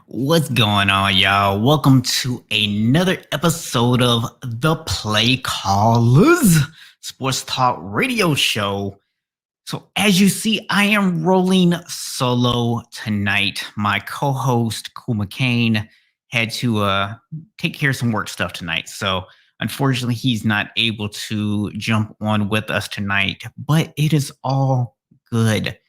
What's going on, y'all? Welcome to another episode of the PlayCallers Sports Talk Radio Show. So, as you see, I am rolling solo tonight. My co-host, Cool McCain, had to take care of some work stuff tonight. So, unfortunately, he's not able to jump on with us tonight, but it is all good.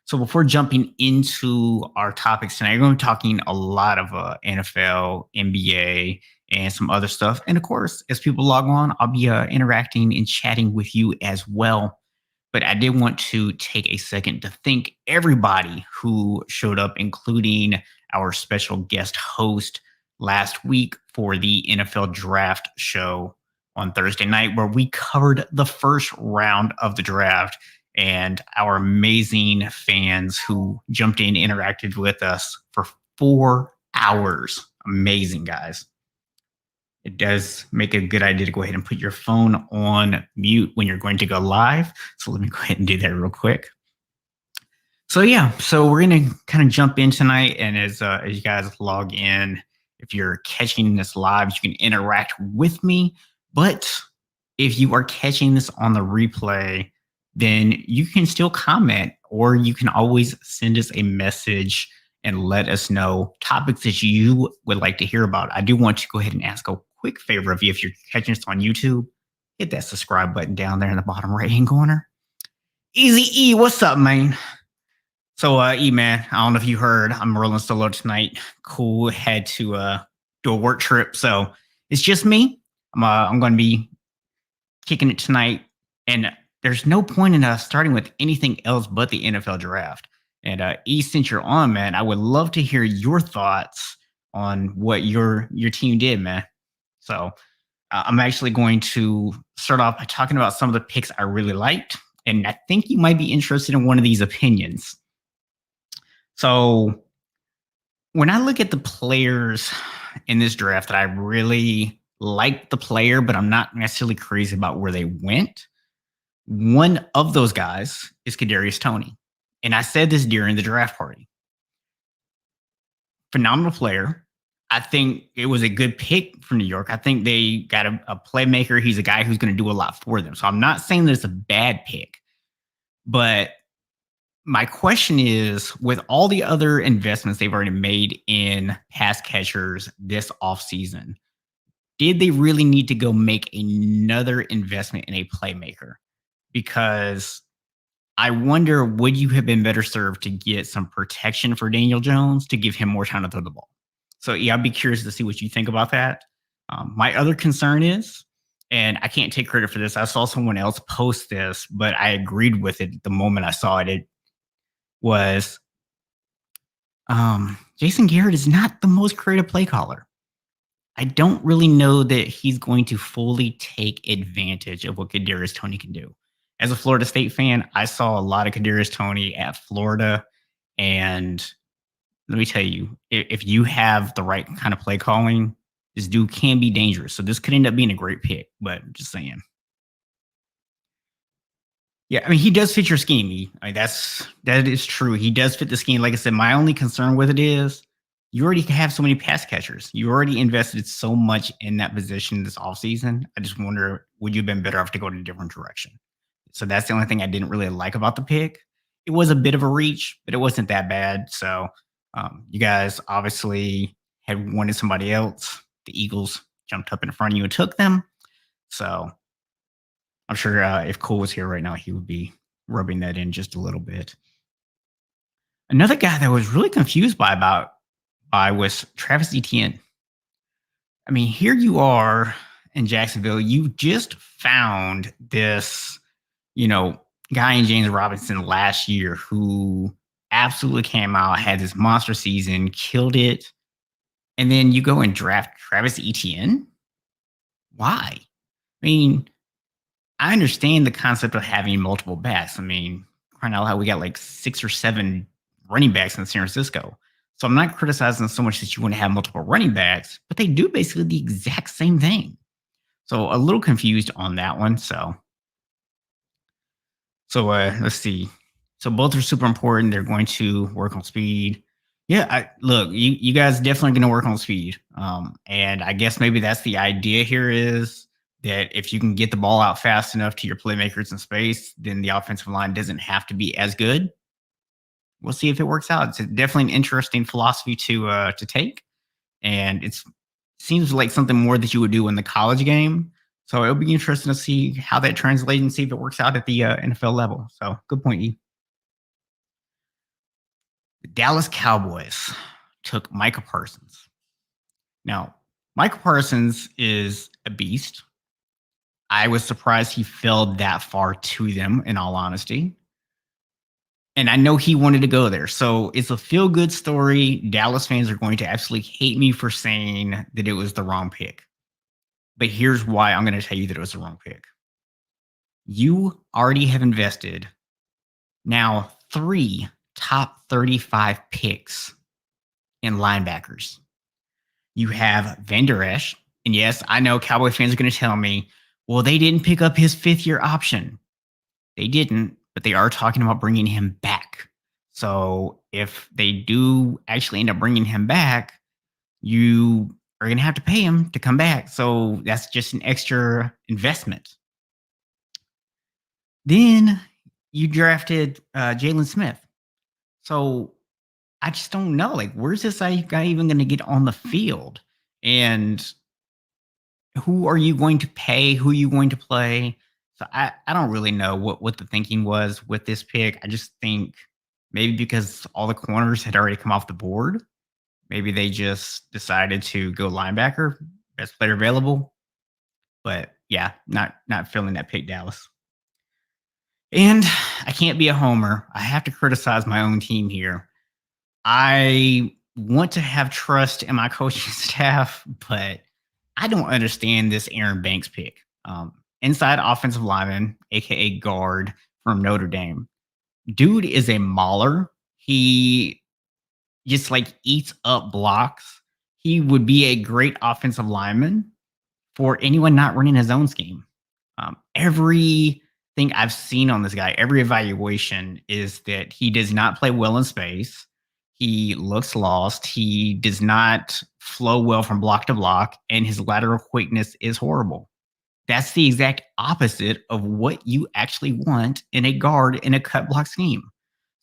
So before jumping into our topics tonight, we're going to be talking a lot of NFL, NBA, and some other stuff. And of course, as people log on, I'll be interacting and chatting with you as well. But I did want to take a second to thank everybody who showed up, including our special guest host last week for the NFL draft show on Thursday night, where we covered the first round of the draft and our amazing fans who jumped in, interacted with us for 4 hours. Amazing, guys. It does make a good idea to go ahead and put your phone on mute when you're going to go live. So let me go ahead and do that real quick. So we're gonna kind of jump in tonight, and as you guys log in, if you're catching this live, you can interact with me. But if you are catching this on the replay, then you can still comment, or you can always send us a message and let us know topics that you would like to hear about. I do want to go ahead and ask a quick favor of you. If you're catching us on YouTube, hit that subscribe button down there in the bottom right hand corner. Easy E, what's up, man? So, E man, I don't know if you heard, I'm rolling solo tonight. Cool, had to do a work trip, so it's just me. I'm going to be kicking it tonight, and there's no point in starting with anything else but the NFL draft. And E, since you're on, man, I would love to hear your thoughts on what your team did, man. So I'm actually going to start off by talking about some of the picks I really liked, and I think you might be interested in one of these opinions. So when I look at the players in this draft that I really like the player, but I'm not necessarily crazy about where they went, one of those guys is Kadarius Toney. And I said this during the draft party. Phenomenal player. I think it was a good pick for New York. I think they got a playmaker. He's a guy who's going to do a lot for them. So I'm not saying that it's a bad pick, but my question is, with all the other investments they've already made in pass catchers this offseason, did they really need to go make another investment in a playmaker? Because I wonder, would you have been better served to get some protection for Daniel Jones to give him more time to throw the ball? So, yeah, I'd be curious to see what you think about that. My other concern is, and I can't take credit for this, I saw someone else post this, but I agreed with it the moment I saw it. It was Jason Garrett is not the most creative play caller. I don't really know that he's going to fully take advantage of what Kadarius Toney can do. As a Florida State fan, I saw a lot of Kadarius Toney at Florida, and let me tell you, if you have the right kind of play calling, this dude can be dangerous. So this could end up being a great pick, but I'm just saying. Yeah, I mean, he does fit your scheme. I mean, that is true. He does fit the scheme. Like I said, my only concern with it is you already have so many pass catchers. You already invested so much in that position this offseason. I just wonder, would you have been better off to go in a different direction? So that's the only thing I didn't really like about the pick. It was a bit of a reach, but it wasn't that bad. So you guys obviously had wanted somebody else. The Eagles jumped up in front of you and took them. So I'm sure if Cole was here right now, he would be rubbing that in just a little bit. Another guy that I was really confused by was Travis Etienne. I mean, here you are in Jacksonville. You just found this, guy in James Robinson last year who absolutely came out, had this monster season, killed it, and then you go and draft Travis Etienne. Why? I mean, I understand the concept of having multiple backs. I mean, right now we got like 6 or 7 running backs in San Francisco. So I'm not criticizing so much that you want to have multiple running backs, but they do basically the exact same thing. So a little confused on that one. So let's see. So both are super important. They're going to work on speed. Yeah, look, you guys definitely going to work on speed. And I guess maybe that's the idea here is that if you can get the ball out fast enough to your playmakers in space, then the offensive line doesn't have to be as good. We'll see if it works out. It's definitely an interesting philosophy to take, and it seems like something more that you would do in the college game. So it'll be interesting to see how that translates and see if it works out at the NFL level. So good point, E. The Dallas Cowboys took Micah Parsons. Now, Micah Parsons is a beast. I was surprised he fell that far to them, in all honesty. And I know he wanted to go there. So it's a feel good story. Dallas fans are going to absolutely hate me for saying that it was the wrong pick. But here's why I'm going to tell you that it was the wrong pick. You already have invested now three top 35 picks in linebackers. You have Van Der Esch. And yes, I know Cowboy fans are going to tell me, well, they didn't pick up his fifth-year option. They didn't, but they are talking about bringing him back. So if they do actually end up bringing him back, you are going to have to pay him to come back. So that's just an extra investment. Then you drafted Jalen Smith. So I just don't know. Like, where's this guy even going to get on the field? And who are you going to pay? Who are you going to play? So I don't really know what the thinking was with this pick. I just think maybe because all the corners had already come off the board, maybe they just decided to go linebacker, best player available. But yeah, not feeling that pick, Dallas. And I can't be a homer. I have to criticize my own team here. I want to have trust in my coaching staff, but I don't understand this Aaron Banks pick. Inside offensive lineman, aka guard from Notre Dame. Dude is a mauler. He just like eats up blocks. He would be a great offensive lineman for anyone not running his own scheme. Everything I've seen on this guy, every evaluation is that he does not play well in space. He looks lost. He does not flow well from block to block, and his lateral quickness is horrible. That's the exact opposite of what you actually want in a guard in a cut block scheme.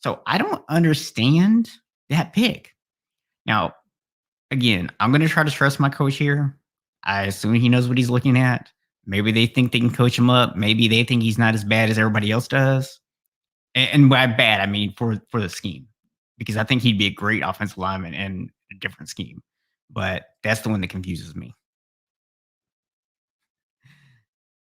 So I don't understand that pick. Now, again, I'm going to try to trust my coach here. I assume he knows what he's looking at. Maybe they think they can coach him up. Maybe they think he's not as bad as everybody else does. And by bad, I mean for the scheme, because I think he'd be a great offensive lineman in a different scheme. But that's the one that confuses me.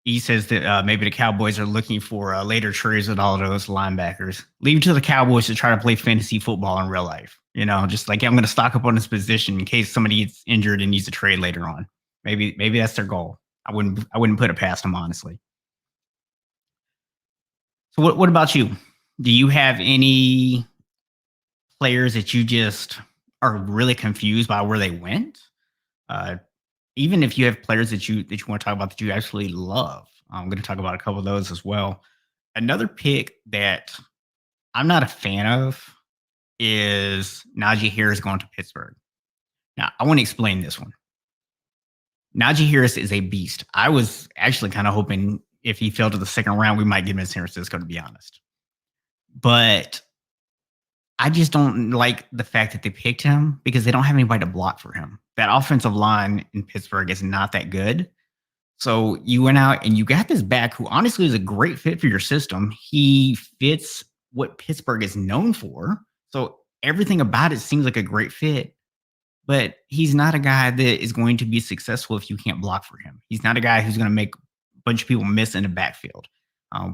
He says that maybe the Cowboys are looking for later trades with all of those linebackers. Leave it to the Cowboys to try to play fantasy football in real life. You know, just like I'm going to stock up on this position in case somebody gets injured and needs a trade later on. Maybe that's their goal. I wouldn't put it past them, honestly. So what about you? Do you have any players that you just are really confused by where they went? Uh, Even if you have players that you want to talk about that you actually love, I'm going to talk about a couple of those as well. Another pick that I'm not a fan of is Najee Harris going to Pittsburgh. Now, I want to explain this one. Najee Harris is a beast. I was actually kind of hoping if he fell to the second round, we might get him in San Francisco, to be honest. But I just don't like the fact that they picked him because they don't have anybody to block for him. That offensive line in Pittsburgh is not that good. So you went out and you got this back who honestly is a great fit for your system. He fits what Pittsburgh is known for. So everything about it seems like a great fit, but he's not a guy that is going to be successful if you can't block for him. He's not a guy who's going to make a bunch of people miss in the backfield.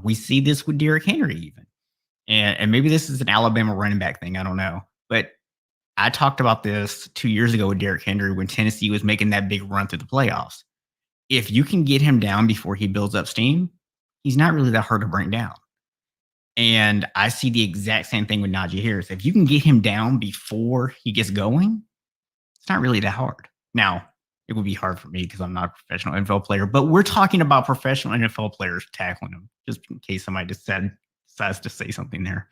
We see this with Derrick Henry, even. And maybe this is an Alabama running back thing. I don't know. But I talked about this 2 years ago with Derrick Henry when Tennessee was making that big run through the playoffs. If you can get him down before he builds up steam, he's not really that hard to bring down. And I see the exact same thing with Najee Harris. If you can get him down before he gets going, it's not really that hard. Now, it would be hard for me because I'm not a professional NFL player, but we're talking about professional NFL players tackling him, just in case somebody decides to say something there.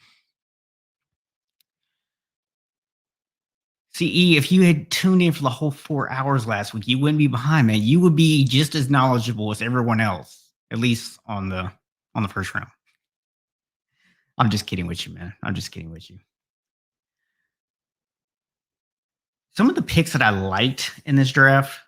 See, if you had tuned in for the whole 4 hours last week, you wouldn't be behind, man. You would be just as knowledgeable as everyone else, at least on the first round. I'm just kidding with you, man. I'm just kidding with you. Some of the picks that I liked in this draft,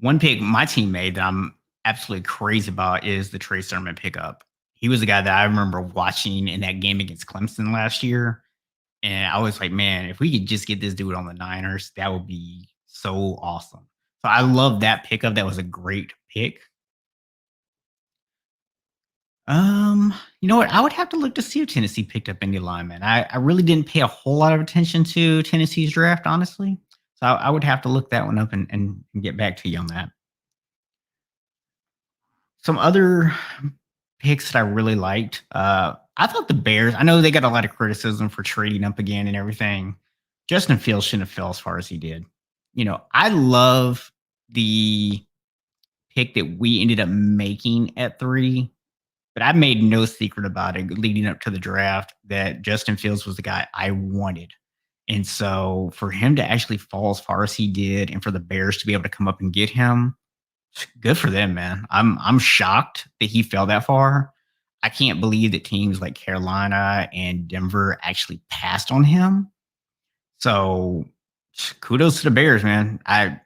one pick my team made that I'm absolutely crazy about is the Trey Sermon pickup. He was the guy that I remember watching in that game against Clemson last year. And I was like, man, if we could just get this dude on the Niners, that would be so awesome. So I love that pickup. That was a great pick. You know what? I would have to look to see if Tennessee picked up any linemen. I really didn't pay a whole lot of attention to Tennessee's draft, honestly. So I would have to look that one up and get back to you on that. Some other picks that I really liked. I thought the Bears, I know they got a lot of criticism for trading up again and everything. Justin Fields shouldn't have fell as far as he did. I love the pick that we ended up making at 3, but I made no secret about it leading up to the draft that Justin Fields was the guy I wanted. And so for him to actually fall as far as he did and for the Bears to be able to come up and get him, good for them, man. I'm shocked that he fell that far. I can't believe that teams like Carolina and Denver actually passed on him. So kudos to the Bears, man. I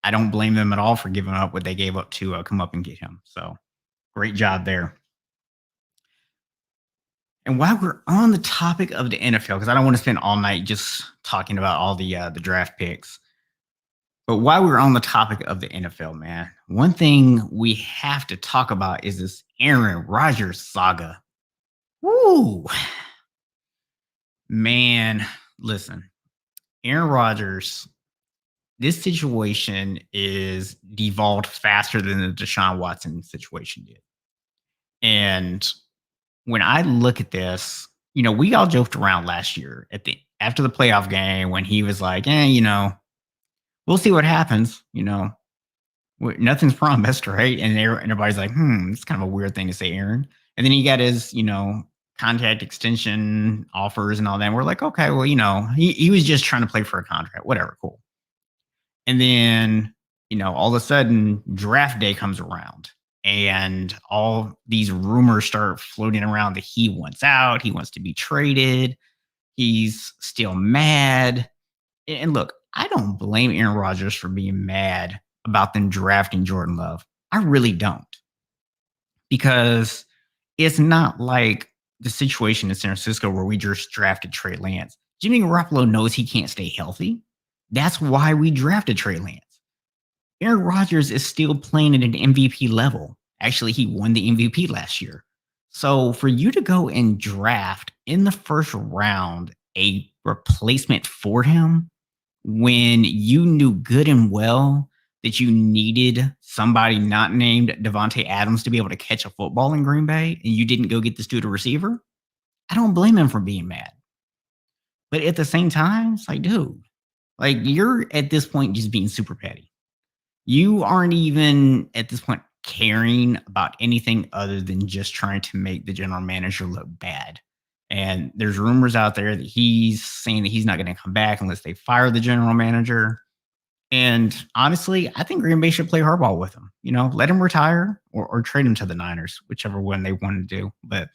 don't blame them at all for giving up what they gave up to come up and get him. So great job there. And while we're on the topic of the NFL, because I don't want to spend all night just talking about all the draft picks, but while we're on the topic of the NFL, man, one thing we have to talk about is this Aaron Rodgers saga. Woo, man, listen, Aaron Rodgers, this situation is devolved faster than the Deshaun Watson situation did. And when I look at this, we all joked around last year after the playoff game when he was like, we'll see what happens. Nothing's promised, right? And everybody's like, it's kind of a weird thing to say, Aaron. And then he got his, contract extension offers and all that. And we're like, okay, well, he was just trying to play for a contract, whatever, cool. And then, all of a sudden, draft day comes around and all these rumors start floating around that he wants out, he wants to be traded, he's still mad. And look, I don't blame Aaron Rodgers for being mad about them drafting Jordan Love. I really don't. Because it's not like the situation in San Francisco where we just drafted Trey Lance. Jimmy Garoppolo knows he can't stay healthy. That's why we drafted Trey Lance. Aaron Rodgers is still playing at an MVP level. Actually, he won the MVP last year. So for you to go and draft in the first round a replacement for him when you knew good and well that you needed somebody not named Devontae Adams to be able to catch a football in Green Bay and you didn't go get this dude a receiver, I don't blame him for being mad. But at the same time, it's like, dude, like you're at this point just being super petty. You aren't even at this point caring about anything other than just trying to make the general manager look bad. And there's rumors out there that he's saying that he's not going to come back unless they fire the general manager. And honestly, I think Green Bay should play hardball with him. Let him retire or trade him to the Niners, whichever one they want to do. But,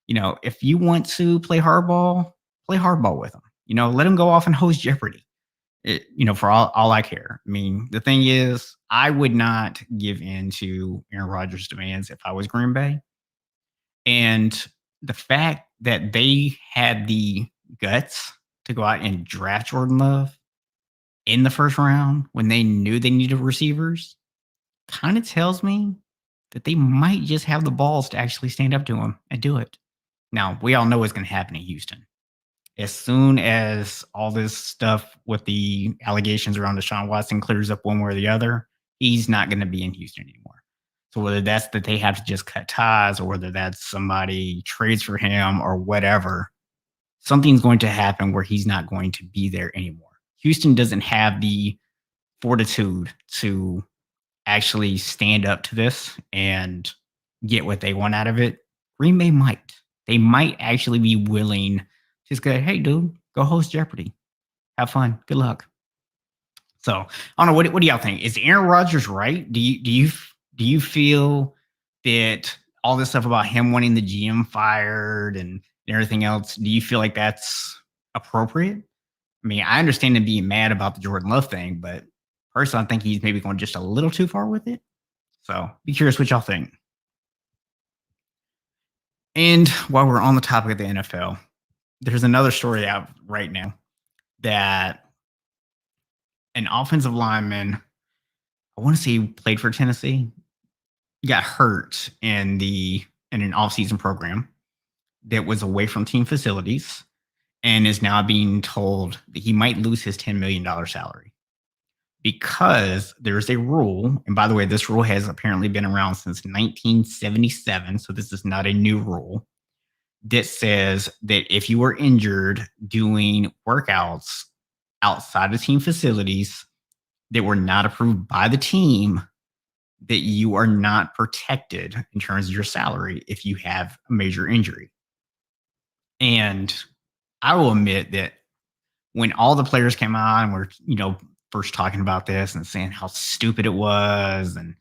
if you want to play hardball with him. Let him go off and host Jeopardy. For all I care. I mean, the thing is, I would not give in to Aaron Rodgers' demands if I was Green Bay. And the fact that they had the guts to go out and draft Jordan Love in the first round when they knew they needed receivers kind of tells me that they might just have the balls to actually stand up to him and do it. Now, we all know what's going to happen in Houston. As soon as all this stuff with the allegations around Deshaun Watson clears up one way or the other, he's not going to be in Houston anymore. So whether that's that they have to just cut ties or whether that's somebody trades for him or whatever, something's going to happen where he's not going to be there anymore. Houston doesn't have the fortitude to actually stand up to this and get what they want out of it. Green Bay might. They might actually be willing to just go, hey, dude, go host Jeopardy. Have fun. Good luck. So I don't know. What do y'all think? Is Aaron Rodgers right? Do you feel that all this stuff about him wanting the GM fired and everything else? Do you feel like that's appropriate? I mean, I understand him being mad about the Jordan Love thing, but personally, I think he's maybe going just a little too far with it. So be curious what y'all think. And while we're on the topic of the NFL, there's another story out right now that an offensive lineman, I want to say he played for Tennessee, got hurt in an off-season program that was away from team facilities and is now being told that he might lose his $10 million salary because there's a rule. And by the way, this rule has apparently been around since 1977. So this is not a new rule that says that if you were injured doing workouts outside of team facilities that were not approved by the team, that you are not protected in terms of your salary if you have a major injury. And I will admit that when all the players came out and were, first talking about this and saying how stupid it was and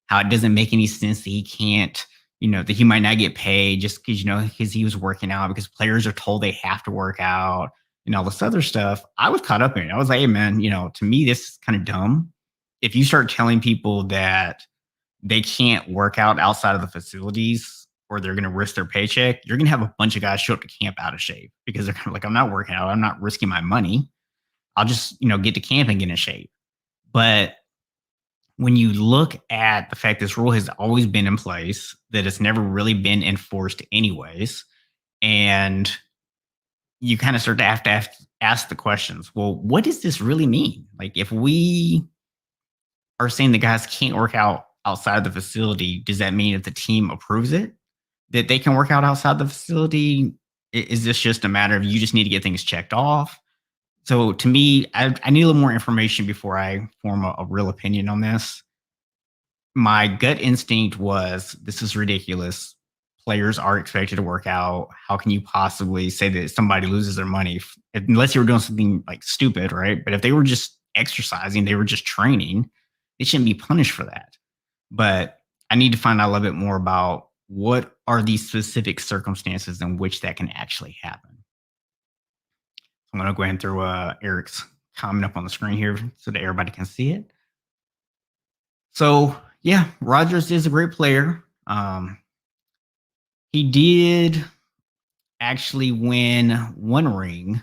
how it doesn't make any sense that he can't, that he might not get paid just because, because he was working out, because players are told they have to work out and all this other stuff. I was caught up in it. I was like, hey, man, to me, this is kind of dumb. If you start telling people that they can't work out outside of the facilities or they're going to risk their paycheck, you're going to have a bunch of guys show up to camp out of shape because they're kind of like, I'm not working out. I'm not risking my money. I'll just, get to camp and get in shape. But when you look at the fact this rule has always been in place, that it's never really been enforced anyways, and you kind of start to have to ask the questions, well, what does this really mean? Like, if we are saying the guys can't work out outside the facility, does that mean if the team approves it, that they can work out outside the facility? Is this just a matter of you just need to get things checked off? So to me, I need a little more information before I form a real opinion on this. My gut instinct was this is ridiculous. Players are expected to work out. How can you possibly say that somebody loses their money unless you were doing something like stupid, right? But if they were just exercising, they were just training, they shouldn't be punished for that. But I need to find out a little bit more about what are these specific circumstances in which that can actually happen. I'm going to go ahead and throw Eric's comment up on the screen here so that everybody can see it. So, yeah, Rodgers is a great player. He did actually win one ring,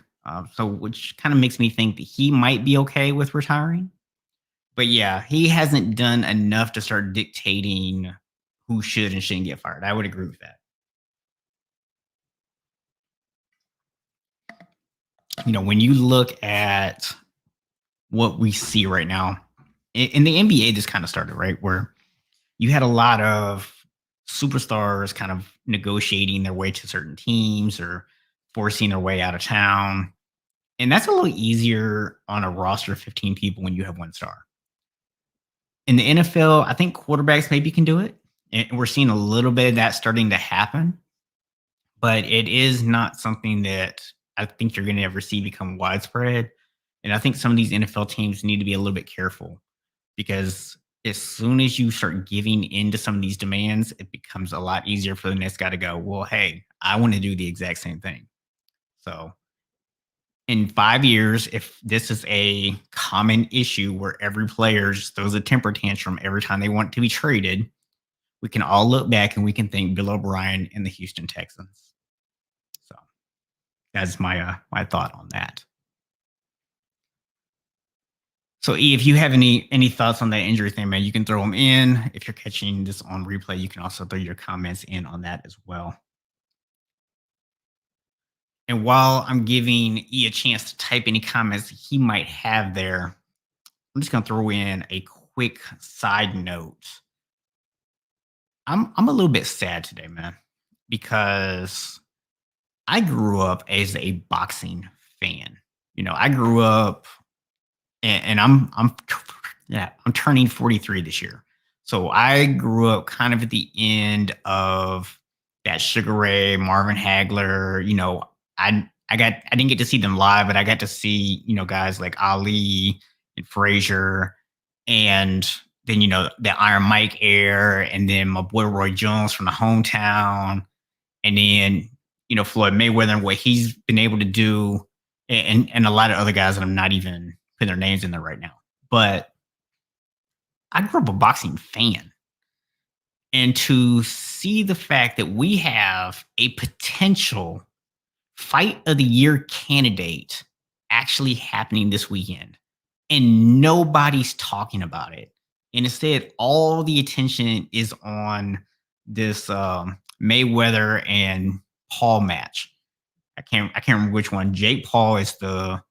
so which kind of makes me think that he might be okay with retiring. But yeah, he hasn't done enough to start dictating who should and shouldn't get fired. I would agree with that. When you look at what we see right now in the NBA, this kind of started, right? Where you had a lot of superstars kind of negotiating their way to certain teams or forcing their way out of town. And that's a little easier on a roster of 15 people when you have one star. In the NFL, I think quarterbacks maybe can do it. And we're seeing a little bit of that starting to happen. But it is not something that I think you're going to ever see become widespread. And I think some of these NFL teams need to be a little bit careful because as soon as you start giving into some of these demands, it becomes a lot easier for the next guy to go, well, hey, I want to do the exact same thing. So in 5 years, if this is a common issue where every player just throws a temper tantrum every time they want to be traded, we can all look back and we can thank Bill O'Brien and the Houston Texans. So that's my thought on that. So, E, if you have any thoughts on that injury thing, man, you can throw them in. If you're catching this on replay, you can also throw your comments in on that as well. And while I'm giving E a chance to type any comments he might have there, I'm just going to throw in a quick side note. I'm a little bit sad today, man, because I grew up as a boxing fan. I grew up and I'm turning 43 this year. So I grew up kind of at the end of that Sugar Ray, Marvin Hagler. I I didn't get to see them live, but I got to see, guys like Ali and Frazier, and then, the Iron Mike era, and then my boy Roy Jones from the hometown, and then, Floyd Mayweather and what he's been able to do, and a lot of other guys that I'm not even putting their names in there right now. But I grew up a boxing fan. And to see the fact that we have a potential fight of the year candidate actually happening this weekend and nobody's talking about it. And instead, all the attention is on this Mayweather and Paul match. I can't remember which one. Jake Paul is the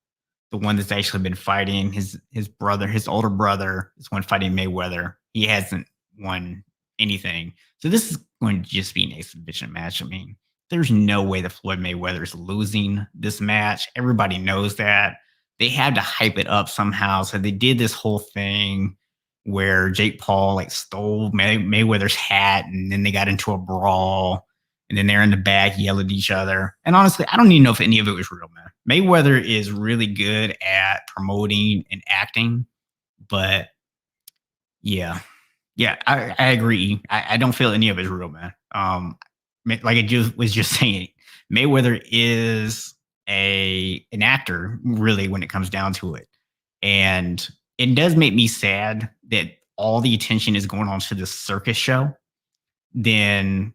one that's actually been fighting. His brother, his older brother, is one fighting Mayweather. He hasn't won anything. So this is going to just be an exhibition match. I mean, there's no way that Floyd Mayweather is losing this match. Everybody knows that. They had to hype it up somehow. So they did this whole thing where Jake Paul like stole Mayweather's hat, and then they got into a brawl, and then they're in the back yelling at each other. And honestly, I don't even know if any of it was real, man. Mayweather is really good at promoting and acting, but yeah, yeah, I agree. I don't feel any of it is real, man. Like I just was just saying, Mayweather is an actor, really, when it comes down to it, and it does make me sad that all the attention is going on to this circus show. Then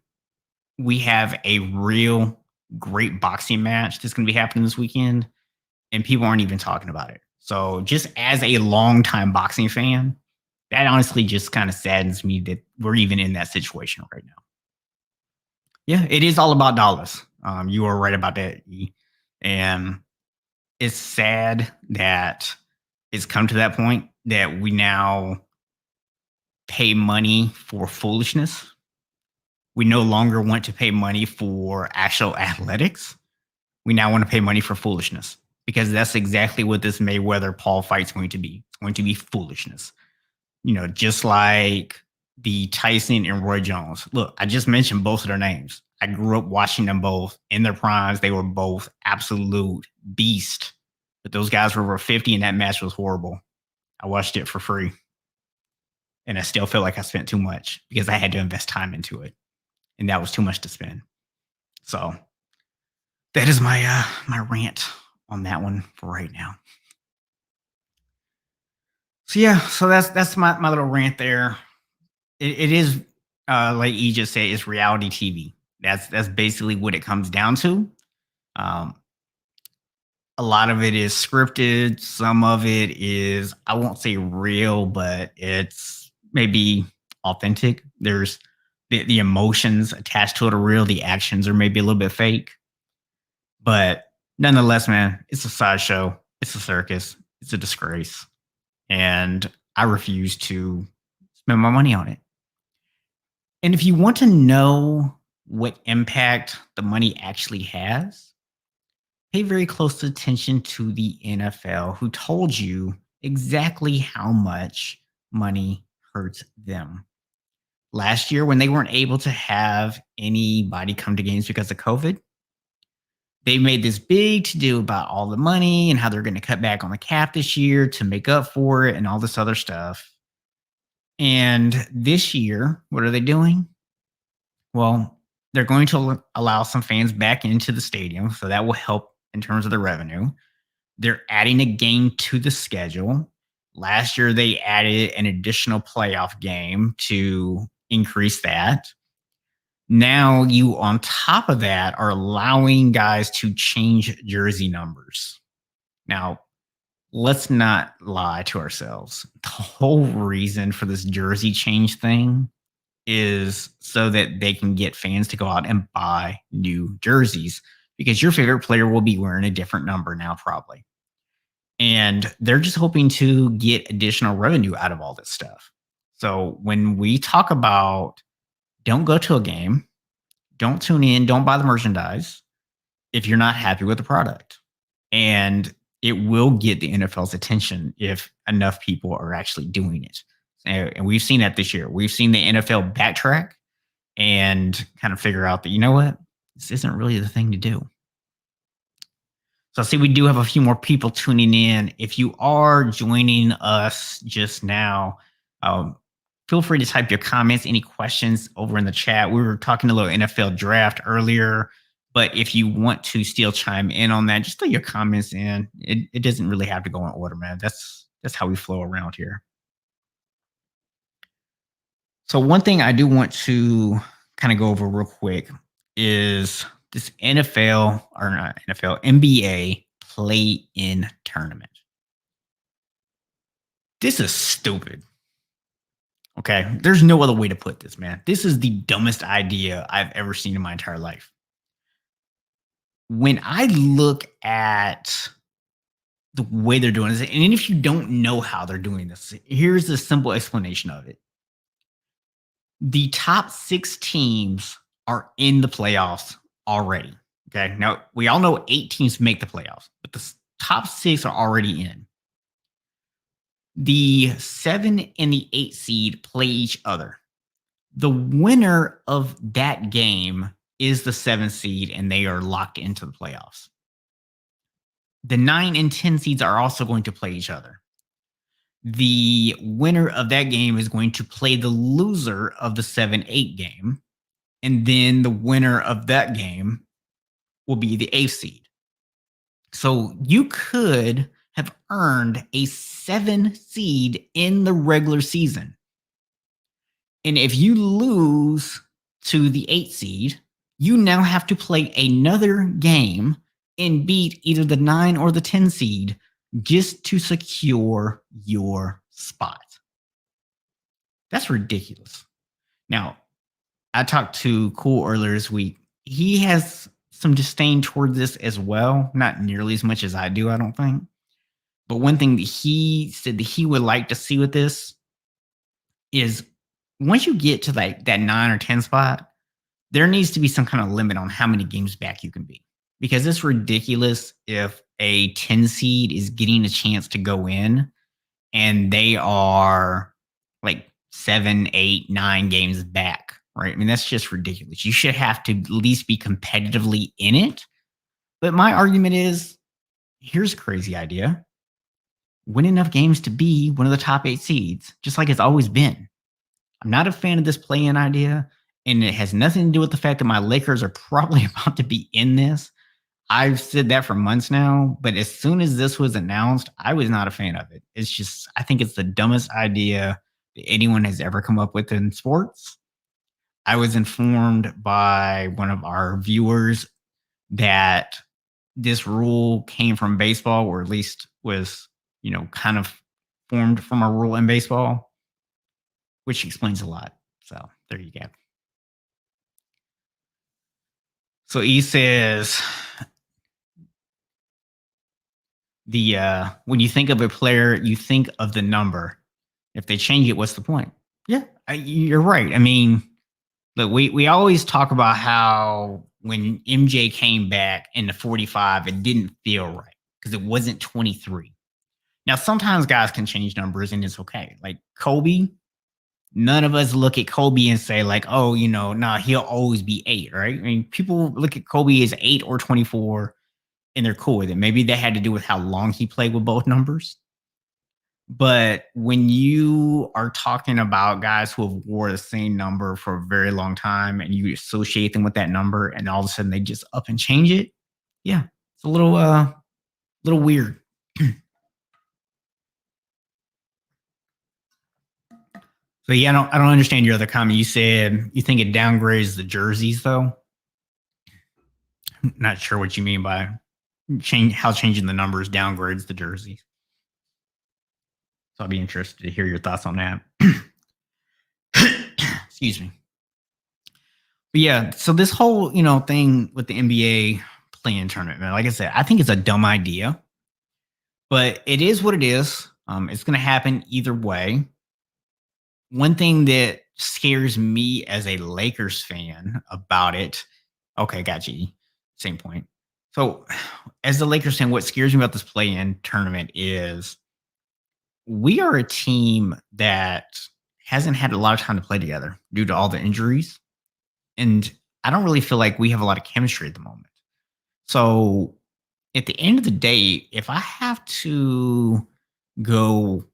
we have a real great boxing match that's going to be happening this weekend, and people aren't even talking about it. So, just as a longtime boxing fan, that honestly just kind of saddens me that we're even in that situation right now. Yeah, it is all about dollars. You are right about that. And it's sad that it's come to that point that we now pay money for foolishness. We no longer want to pay money for actual athletics. We now want to pay money for foolishness, because that's exactly what this Mayweather Paul fight's going to be. It's going to be foolishness. Just like the Tyson and Roy Jones. Look, I just mentioned both of their names. I grew up watching them both in their primes. They were both absolute beasts. But those guys were over 50, and that match was horrible. I watched it for free, and I still felt like I spent too much because I had to invest time into it, and that was too much to spend. So that is my rant on that one for right now. So yeah, so that's my little rant there. It is like you just said, it's reality TV. That's basically what it comes down to. Um, a lot of it is scripted. Some of it is, I won't say real, but it's maybe authentic. There's the emotions attached to it are real. The actions are maybe a little bit fake, but nonetheless, man, it's a sideshow. It's a circus. It's a disgrace, and I refuse to spend my money on it. And if you want to know what impact the money actually has, pay very close attention to the NFL, who told you exactly how much money hurts them. Last year, when they weren't able to have anybody come to games because of COVID, they made this big to do about all the money and how they're going to cut back on the cap this year to make up for it and all this other stuff. And this year, what are they doing? Well, they're going to allow some fans back into the stadium, so that will help in terms of the revenue. They're adding a game to the schedule. Last year, they added an additional playoff game to increase that. Now, you, on top of that, are allowing guys to change jersey numbers. Now, let's not lie to ourselves. The whole reason for this jersey change thing is so that they can get fans to go out and buy new jerseys, because your favorite player will be wearing a different number now, probably. And they're just hoping to get additional revenue out of all this stuff. So when we talk about don't go to a game, don't tune in, don't buy the merchandise if you're not happy with the product. And it will get the NFL's attention if enough people are actually doing it. And we've seen that this year. We've seen the NFL backtrack and kind of figure out that, you know what, this isn't really the thing to do. So I see we do have a few more people tuning in. If you are joining us just now, um, feel free to type your comments, any questions over in the chat. We were talking a little NFL draft earlier, but if you want to still chime in on that, just throw your comments in. It doesn't really have to go in order, man. That's how we flow around here. So one thing I do want to kind of go over real quick is this NFL or not NFL NBA play-in tournament. This is stupid. Okay, there's no other way to put this, man. This is the dumbest idea I've ever seen in my entire life. When I look at the way they're doing this, and if you don't know how they're doing this, here's the simple explanation of it. The top 6 teams are in the playoffs already. Okay. Now, we all know 8 teams make the playoffs, but the top 6 are already in. The 7 and the 8 seed play each other. The winner of that game is the 7 seed, and they are locked into the playoffs. The 9 and 10 seeds are also going to play each other. The winner of that game is going to play the loser of the 7-8 game. And then the winner of that game will be the 8th seed. So you could have earned a 7 seed in the regular season. And if you lose to the 8 seed, you now have to play another game and beat either the 9 or the 10 seed just to secure your spot. That's ridiculous. Now, I talked to Cool earlier this week. He has some disdain toward this as well, not nearly as much as I do, I don't think. But one thing that he said that he would like to see with this is once you get to like that 9 or 10 spot, there needs to be some kind of limit on how many games back you can be. Because it's ridiculous if a 10 seed is getting a chance to go in and they are like 7, 8, 9 games back, right? I mean, that's just ridiculous. You should have to at least be competitively in it. But my argument is here's a crazy idea: win enough games to be one of the top 8 seeds, just like it's always been. I'm not a fan of this play-in idea, and it has nothing to do with the fact that my Lakers are probably about to be in this. I've said that for months now, but as soon as this was announced, I was not a fan of it. It's just, I think it's the dumbest idea that anyone has ever come up with in sports. I was informed by one of our viewers that this rule came from baseball, or at least was, kind of formed from a rule in baseball, which explains a lot. So there you go. So he says when you think of a player, you think of the number. If they change it, what's the point? Yeah, you're right. I mean, look, we always talk about how when MJ came back in the 45, it didn't feel right because it wasn't 23. Now, sometimes guys can change numbers and it's okay. Like Kobe, none of us look at Kobe and say like, oh, nah, he'll always be 8, right? I mean, people look at Kobe as 8 or 24 and they're cool with it. Maybe that had to do with how long he played with both numbers. But when you are talking about guys who have wore the same number for a very long time and you associate them with that number and all of a sudden they just up and change it, yeah, it's a little weird. So yeah, I don't understand your other comment. You said you think it downgrades the jerseys though. Not sure what you mean by how changing the numbers downgrades the jerseys. So I'll be interested to hear your thoughts on that. Excuse me. But yeah, so this whole, thing with the NBA play-in tournament, man, like I said, I think it's a dumb idea, but it is what it is. It's going to happen either way. One thing that scares me as a Lakers fan about it, okay, got you. Same point. So, as the Lakers fan, what scares me about this play-in tournament is we are a team that hasn't had a lot of time to play together due to all the injuries. And I don't really feel like we have a lot of chemistry at the moment. So at the end of the day, if I have to go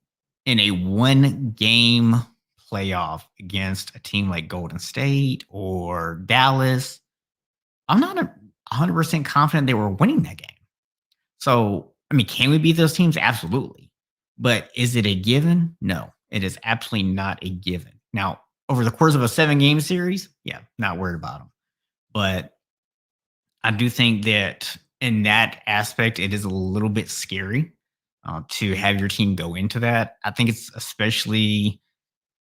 in a one game playoff against a team like Golden State or Dallas, I'm not 100% confident they were winning that game. So, I mean, can we beat those teams? Absolutely. But is it a given? No, it is absolutely not a given. Now, over the course of a 7 game series, yeah, not worried about them. But I do think that in that aspect, it is a little bit scary to have your team go into that. I think it's especially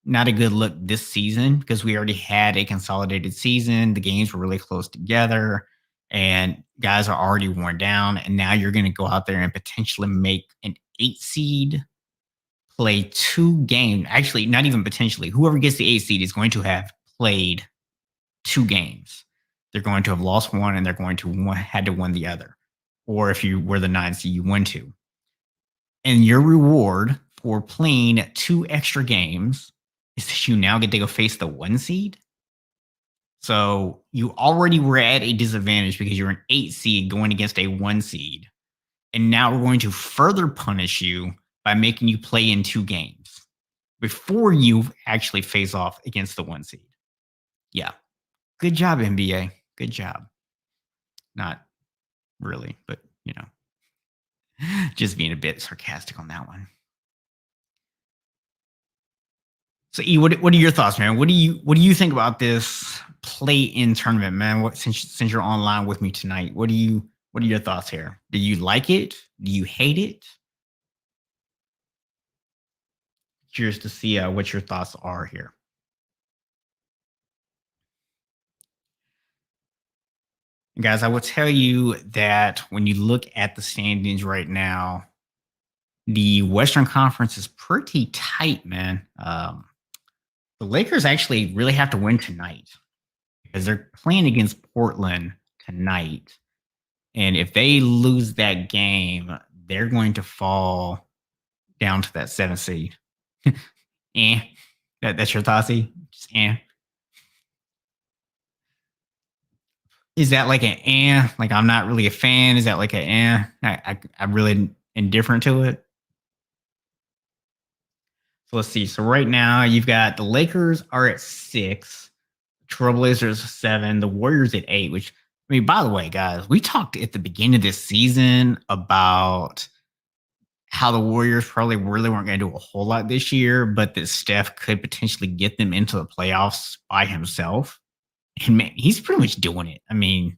not a good look this season because we already had a consolidated season. The games were really close together and guys are already worn down. And now you're going to go out there and potentially make an 8 seed play 2 games. Actually, not even potentially. Whoever gets the 8 seed is going to have played 2 games. They're going to have lost one and they're going to had to win the other. Or if you were the 9 seed, you win two. And your reward for playing 2 extra games is that you now get to go face the 1 seed. So you already were at a disadvantage because you're an 8 seed going against a 1 seed. And now we're going to further punish you by making you play in 2 games before you actually face off against the 1 seed. Yeah. Good job, NBA. Good job. Not really, but just being a bit sarcastic on that one. So, E, what are your thoughts, man? What do you think about this play-in tournament, man? Since you're online with me tonight, what are your thoughts here? Do you like it? Do you hate it? Curious to see what your thoughts are here, guys. I will tell you that when you look at the standings right now, the Western Conference is pretty tight, man. The Lakers actually really have to win tonight because they're playing against Portland tonight. And if they lose that game, they're going to fall down to that 7 seed. eh. That's your thoughts, E? Just eh. Is that like an eh? Like I'm not really a fan? Is that like an eh? I'm really indifferent to it. So let's see. So right now you've got the Lakers are at 6, Trailblazers 7, the Warriors at 8, which I mean, by the way, guys, we talked at the beginning of this season about how the Warriors probably really weren't going to do a whole lot this year, but that Steph could potentially get them into the playoffs by himself. And man, he's pretty much doing it. I mean,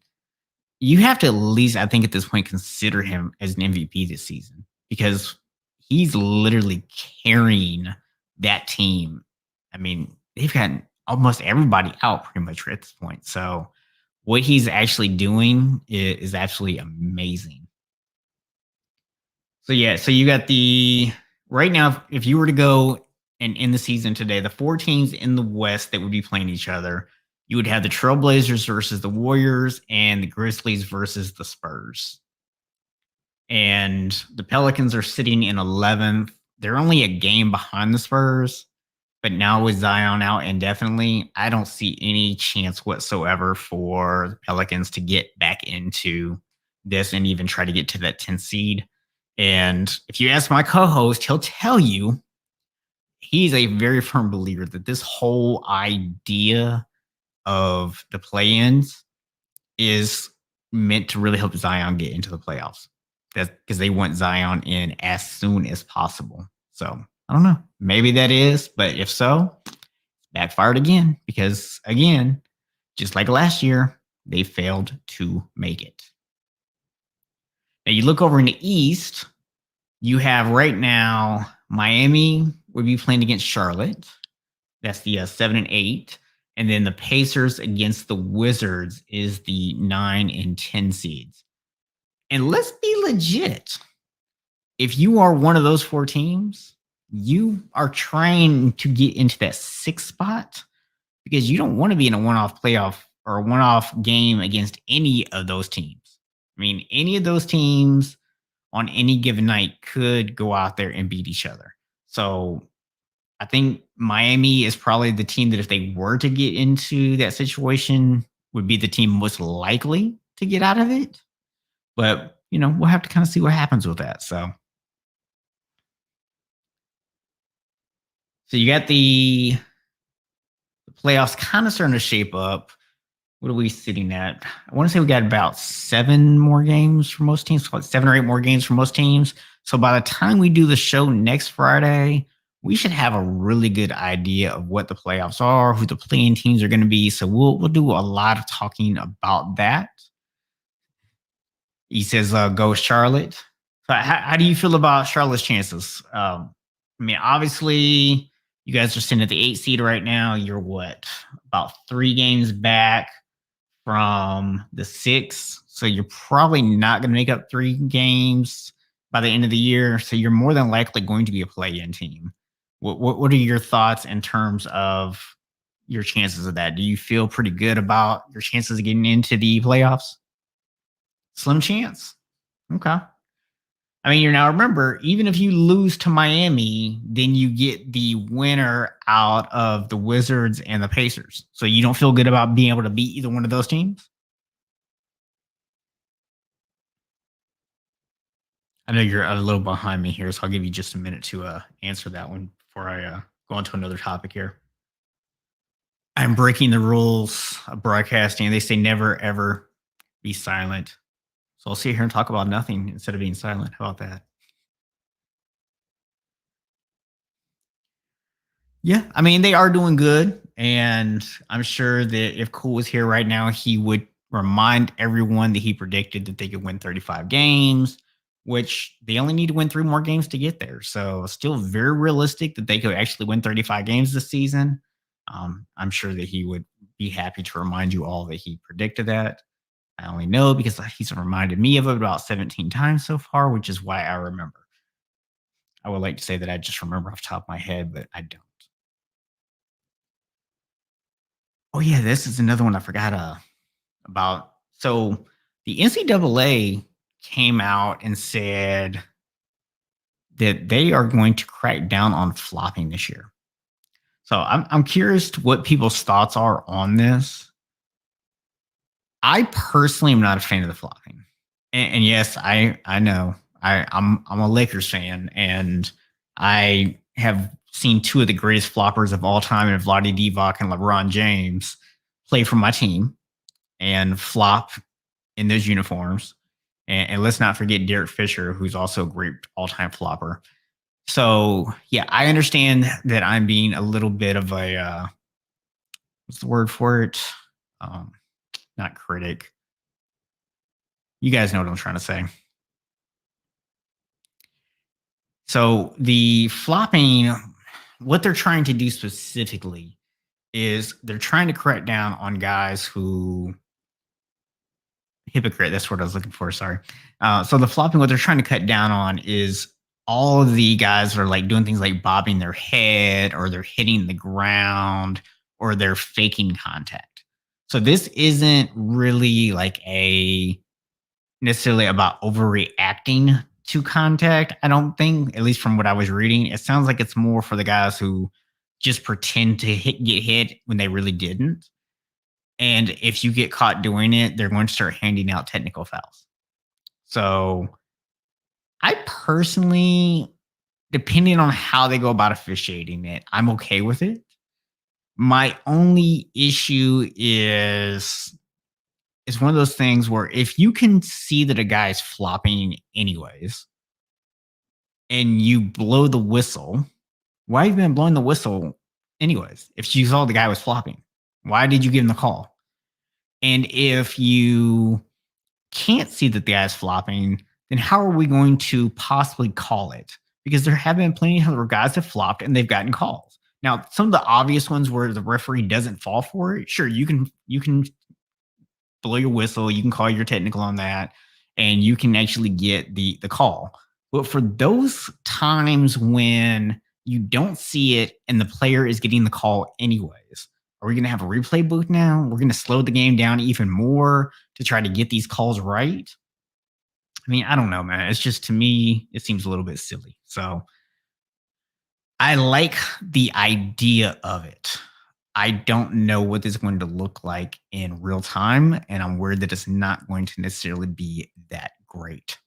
you have to at least, I think, at this point, consider him as an MVP this season because he's literally carrying that team. I mean, they've gotten almost everybody out pretty much at this point. So what he's actually doing is absolutely amazing. So yeah, so you got the right now. If you were to go and end the season today, the 4 teams in the West that would be playing each other, you would have the Trailblazers versus the Warriors and the Grizzlies versus the Spurs. And the Pelicans are sitting in 11th. They're only a game behind the Spurs, but now with Zion out indefinitely, I don't see any chance whatsoever for the Pelicans to get back into this and even try to get to that 10th seed. And if you ask my co-host, he'll tell you he's a very firm believer that this whole idea of the play-ins is meant to really help Zion get into the playoffs. That's because they want Zion in as soon as possible. So I don't know. Maybe that is, but if so, backfired again because again, just like last year, they failed to make it. Now you look over in the East, you have right now Miami would be playing against Charlotte. That's the 7 and 8. And then the Pacers against the Wizards is the 9 and 10 seeds. And let's be legit. If you are one of those 4 teams, you are trying to get into that 6th spot because you don't want to be in a one-off playoff or a one-off game against any of those teams. I mean, any of those teams on any given night could go out there and beat each other. So I think Miami is probably the team that if they were to get into that situation would be the team most likely to get out of it. But we'll have to kind of see what happens with that. So you got the playoffs kind of starting to shape up. What are we sitting at? I want to say we got about 7 more games for most teams, like 7 or 8 more games for most teams. So by the time we do the show next Friday, we should have a really good idea of what the playoffs are, who the playing teams are going to be. So we'll do a lot of talking about that. He says, "Go Charlotte." So how do you feel about Charlotte's chances? I mean, obviously, you guys are sitting at the 8 seed right now. You're what, about 3 games back from the 6, so you're probably not going to make up 3 games by the end of the year. So you're more than likely going to be a play-in team. What are your thoughts in terms of your chances of that? Do you feel pretty good about your chances of getting into the playoffs? Slim chance. Okay. I mean, you're now remember, even if you lose to Miami, then you get the winner out of the Wizards and the Pacers. So you don't feel good about being able to beat either one of those teams? I know you're a little behind me here, so I'll give you just a minute to answer that one before I go on to another topic here. I'm breaking the rules of broadcasting. They say never, ever be silent. So I'll sit here and talk about nothing instead of being silent. How about that? Yeah, I mean, they are doing good, and I'm sure that if Cool was here right now, he would remind everyone that he predicted that they could win 35 games, which they only need to win 3 more games to get there. So, still very realistic that they could actually win 35 games this season. I'm sure that he would be happy to remind you all that he predicted that. I only know because he's reminded me of it about 17 times so far, which is why I remember. I would like to say that I just remember off the top of my head, but I don't. Oh yeah, this is another one I forgot about. So the NCAA came out and said that they are going to crack down on flopping this year. So I'm curious to what people's thoughts are on this. I personally am not a fan of the flopping, and yes, I know I'm a Lakers fan, and I have seen 2 of the greatest floppers of all time, in Vlade Divac and LeBron James, play for my team and flop in those uniforms. And let's not forget Derek Fisher, who's also a great all time flopper. So, yeah, I understand that I'm being a little bit of a, what's the word for it? Um, Not critic. You guys know what I'm trying to say. So, the flopping, what they're trying to do specifically is they're trying to crack down on guys who hypocrite. That's what I was looking for. Sorry. So the flopping, what they're trying to cut down on is all of the guys that are like doing things like bobbing their head, or they're hitting the ground, or they're faking contact. So this isn't really like a necessarily about overreacting to contact. I don't think, at least from what I was reading, it sounds like it's more for the guys who just pretend to get hit when they really didn't. And if you get caught doing it, they're going to start handing out technical fouls. So I personally, depending on how they go about officiating it, I'm okay with it. My only issue is it's one of those things where if you can see that a guy is flopping anyways, and you blow the whistle, why have you been blowing the whistle anyways? If you saw the guy was flopping, why did you give him the call? And if you can't see that the guy's flopping, then how are we going to possibly call it? Because there have been plenty of other guys that flopped and they've gotten calls. Now, some of the obvious ones where the referee doesn't fall for it, sure, you can blow your whistle, you can call your technical on that, and you can actually get the call. But for those times when you don't see it and the player is getting the call anyways, are we going to have a replay booth now? We're going to slow the game down even more to try to get these calls right. I mean, I don't know, man. It's just, to me, it seems a little bit silly. So I like the idea of it. I don't know what this is going to look like in real time, and I'm worried that it's not going to necessarily be that great.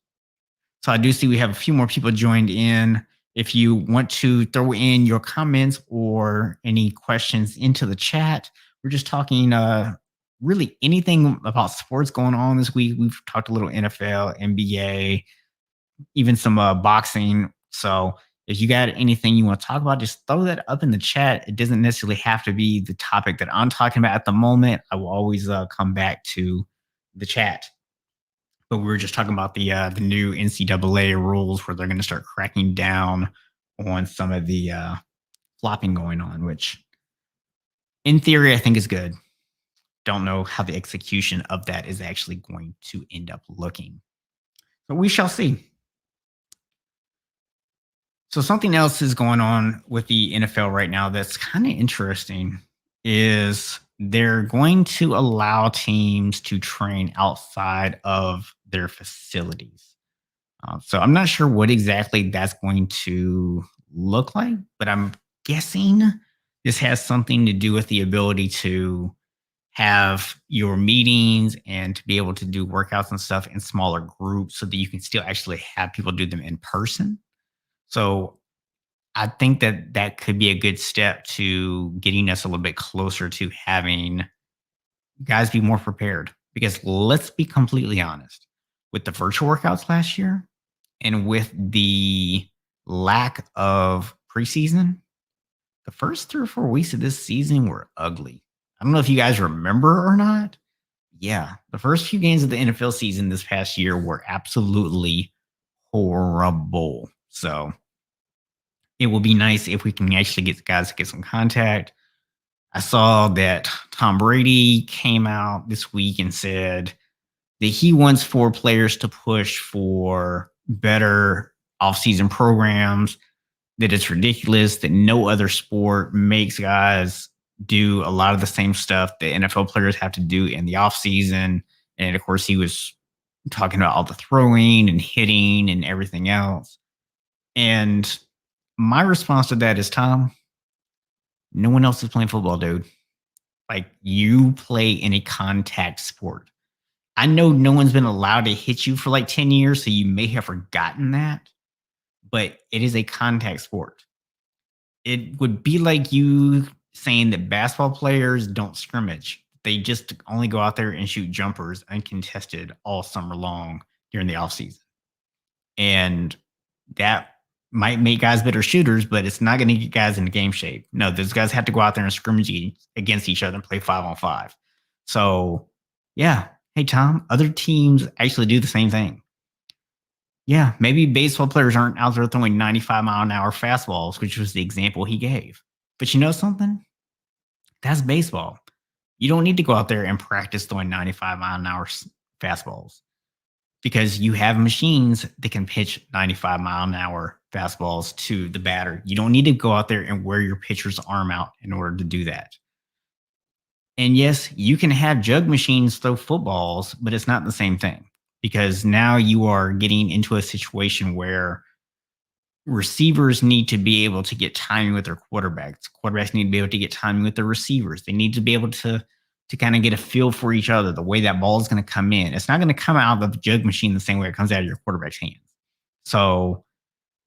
So I do see we have a few more people joined in. If you want to throw in your comments or any questions into the chat, we're just talking really anything about sports going on this week. We've talked a little NFL, NBA, even some boxing. So if you got anything you want to talk about, just throw that up in the chat. It doesn't necessarily have to be the topic that I'm talking about at the moment. I will always come back to the chat. But we were just talking about the new NCAA rules where they're going to start cracking down on some of the flopping going on, which in theory I think is good. Don't know how the execution of that is actually going to end up looking, but we shall see. So something else is going on with the NFL right now that's kind of interesting is they're going to allow teams to train outside of their facilities. So I'm not sure what exactly that's going to look like, but I'm guessing this has something to do with the ability to have your meetings and to be able to do workouts and stuff in smaller groups so that you can still actually have people do them in person. So I think that that could be a good step to getting us a little bit closer to having guys be more prepared. Because let's be completely honest, with the virtual workouts last year and with the lack of preseason, the first 3 or 4 weeks of this season were ugly. I don't know if you guys remember or not. Yeah, the first few games of the NFL season this past year were absolutely horrible. So it will be nice if we can actually get guys to get some contact. I saw that Tom Brady came out this week and said that he wants for players to push for better offseason programs, that it's ridiculous that no other sport makes guys do a lot of the same stuff that NFL players have to do in the offseason. And of course, he was talking about all the throwing and hitting and everything else. And my response to that is, Tom, no one else is playing football, dude. Like, you play in a contact sport. I know no one's been allowed to hit you for like 10 years, so you may have forgotten that, but it is a contact sport. It would be like you saying that basketball players don't scrimmage. They just only go out there and shoot jumpers uncontested all summer long during the offseason. And that might make guys better shooters, but it's not going to get guys into game shape. No, those guys have to go out there and scrimmage against each other and play 5-on-5. So, yeah. Hey, Tom, other teams actually do the same thing. Yeah, maybe baseball players aren't out there throwing 95-mile-an-hour fastballs, which was the example he gave. But you know something? That's baseball. You don't need to go out there and practice throwing 95-mile-an-hour fastballs because you have machines that can pitch 95-mile-an-hour fastballs to the batter. You don't need to go out there and wear your pitcher's arm out in order to do that. And yes, you can have jug machines throw footballs, but it's not the same thing because now you are getting into a situation where receivers need to be able to get timing with their quarterbacks. Quarterbacks need to be able to get timing with their receivers. They need to be able to kind of get a feel for each other, the way that ball is going to come in. It's not going to come out of the jug machine the same way it comes out of your quarterback's hands. So,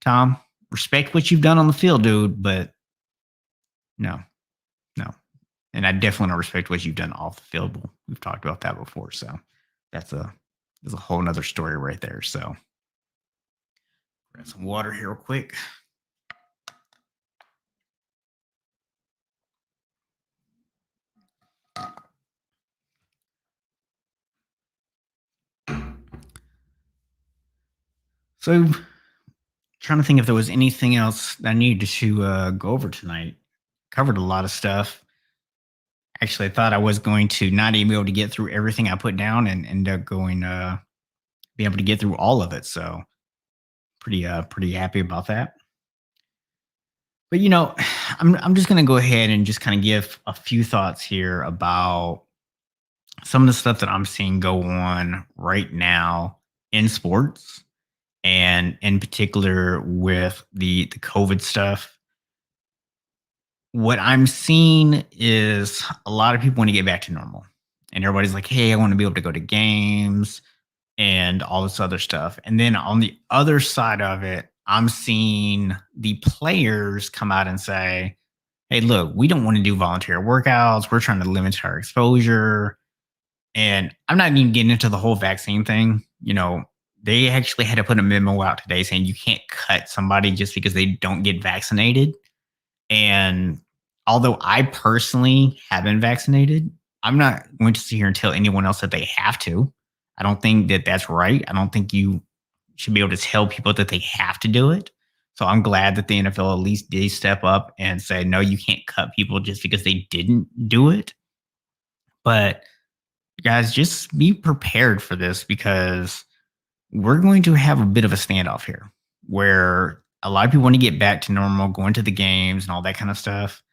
Tom, respect what you've done on the field, dude, but no. And I definitely don't respect what you've done off the field. We've talked about that before. So that's a whole nother story right there. So grab some water here real quick. So trying to think if there was anything else that I needed to go over tonight. Covered a lot of stuff. Actually, I thought I was going to not even be able to get through everything I put down and end up going be able to get through all of it. So pretty happy about that. But I'm just gonna go ahead and just kind of give a few thoughts here about some of the stuff that I'm seeing go on right now in sports and in particular with the COVID stuff. What I'm seeing is a lot of people want to get back to normal. And everybody's like, hey, I want to be able to go to games and all this other stuff. And then on the other side of it, I'm seeing the players come out and say, hey, look, we don't want to do volunteer workouts. We're trying to limit our exposure. And I'm not even getting into the whole vaccine thing. They actually had to put a memo out today saying you can't cut somebody just because they don't get vaccinated. And although I personally have been vaccinated, I'm not going to sit here and tell anyone else that they have to. I don't think that that's right. I don't think you should be able to tell people that they have to do it. So I'm glad that the NFL at least did step up and say, no, you can't cut people just because they didn't do it. But guys, just be prepared for this because we're going to have a bit of a standoff here where a lot of people want to get back to normal, going to the games and all that kind of stuff.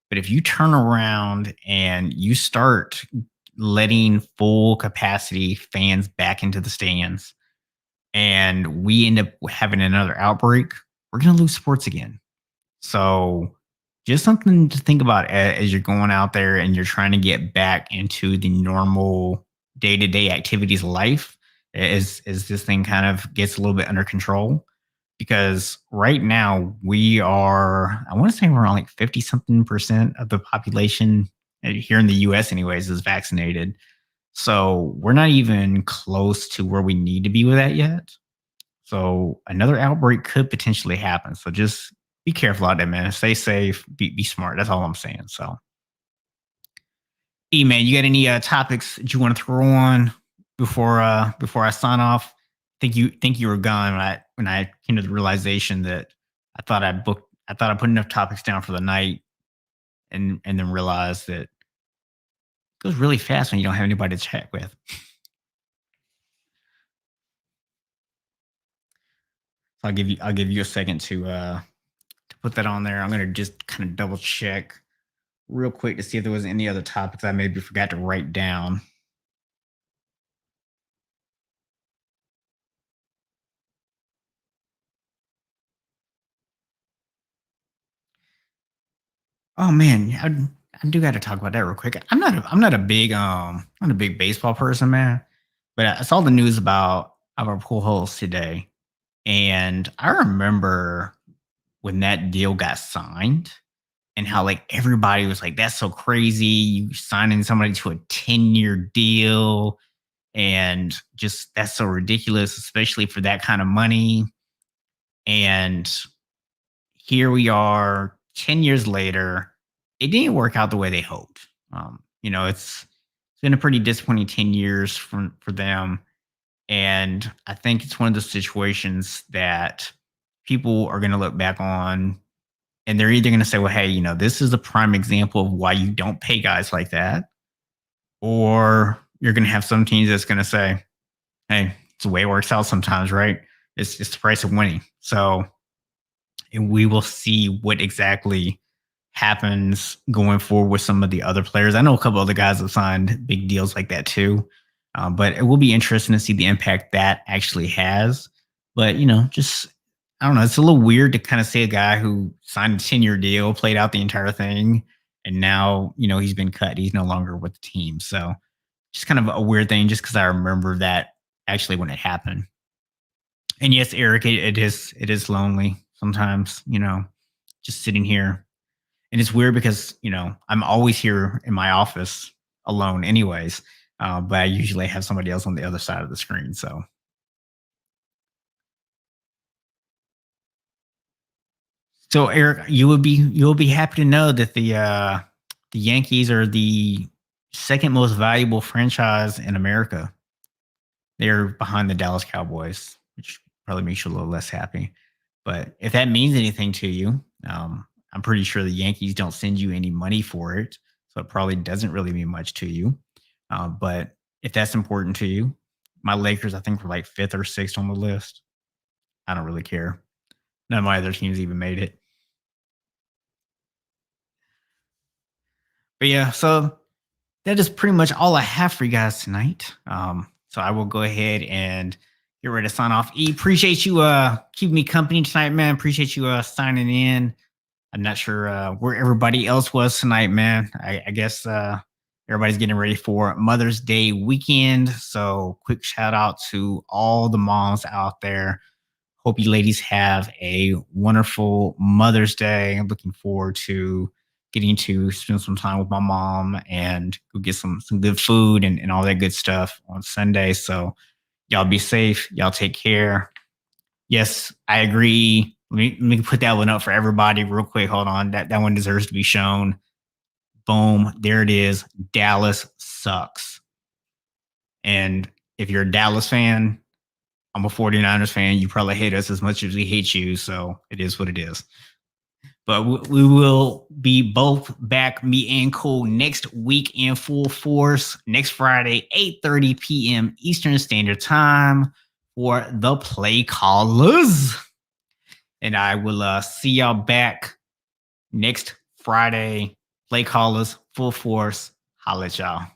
But if you turn around and you start letting full capacity fans back into the stands and we end up having another outbreak, we're going to lose sports again. So just something to think about as you're going out there and you're trying to get back into the normal day-to-day activities of life as this thing kind of gets a little bit under control. Because right now we are, I want to say we're on like 50 something percent of the population here in the US anyways is vaccinated. So we're not even close to where we need to be with that yet. So another outbreak could potentially happen. So just be careful out there, man. Stay safe. Be smart. That's all I'm saying. So, man, you got any topics that you want to throw on before I sign off? Think you were gone when I came to the realization that I thought I put enough topics down for the night, and then realized that it goes really fast when you don't have anybody to chat with. So I'll give you a second to put that on there. I'm gonna just kind of double check real quick to see if there was any other topics I maybe forgot to write down. Oh man, I do got to talk about that real quick. I'm not a big baseball person, man. But I saw the news about our pool holes today, and I remember when that deal got signed, and how like everybody was like, "That's so crazy! You signing somebody to a 10-year deal, and just that's so ridiculous, especially for that kind of money." And here we are 10 years later. It didn't work out the way they hoped. It's been a pretty disappointing 10 years for them. And I think it's one of those situations that people are going to look back on and they're either going to say, well, hey, this is a prime example of why you don't pay guys like that. Or you're going to have some teams that's going to say, hey, it's the way it works out sometimes, right? It's the price of winning. So and we will see what exactly happens going forward with some of the other players. I know a couple other guys have signed big deals like that too, but it will be interesting to see the impact that actually has. But just I don't know. It's a little weird to kind of see a guy who signed a 10-year deal, played out the entire thing, and now he's been cut. He's no longer with the team. So just kind of a weird thing, just because I remember that actually when it happened. And yes, Eric, it is lonely sometimes, just sitting here. And it's weird because, I'm always here in my office alone anyways. But I usually have somebody else on the other side of the screen. So Eric, you'll be happy to know that the Yankees are the second most valuable franchise in America. They're behind the Dallas Cowboys, which probably makes you a little less happy. But if that means anything to you, I'm pretty sure the Yankees don't send you any money for it. So it probably doesn't really mean much to you. But if that's important to you, my Lakers, I think, were like fifth or sixth on the list. I don't really care. None of my other teams even made it. But yeah, so that is pretty much all I have for you guys tonight. So I will go ahead and get ready to sign off. Appreciate you keeping me company tonight, man. Appreciate you signing in. I'm not sure where everybody else was tonight, man. I guess Everybody's getting ready for Mother's Day weekend. So, quick shout out to all the moms out there. Hope you ladies have a wonderful Mother's Day. I'm looking forward to getting to spend some time with my mom and go get some good food and all that good stuff on Sunday. So, y'all be safe. Y'all take care. Yes, I agree. Let me put that one up for everybody real quick. Hold on. That one deserves to be shown. Boom. There it is. Dallas sucks. And if you're a Dallas fan, I'm a 49ers fan. You probably hate us as much as we hate you. So it is what it is. But we will be both back, me and Cole, next week in full force. Next Friday, 8:30 p.m. Eastern Standard Time for the Play Callers. And I will see y'all back next Friday. Play Callers, full force. Holla at y'all.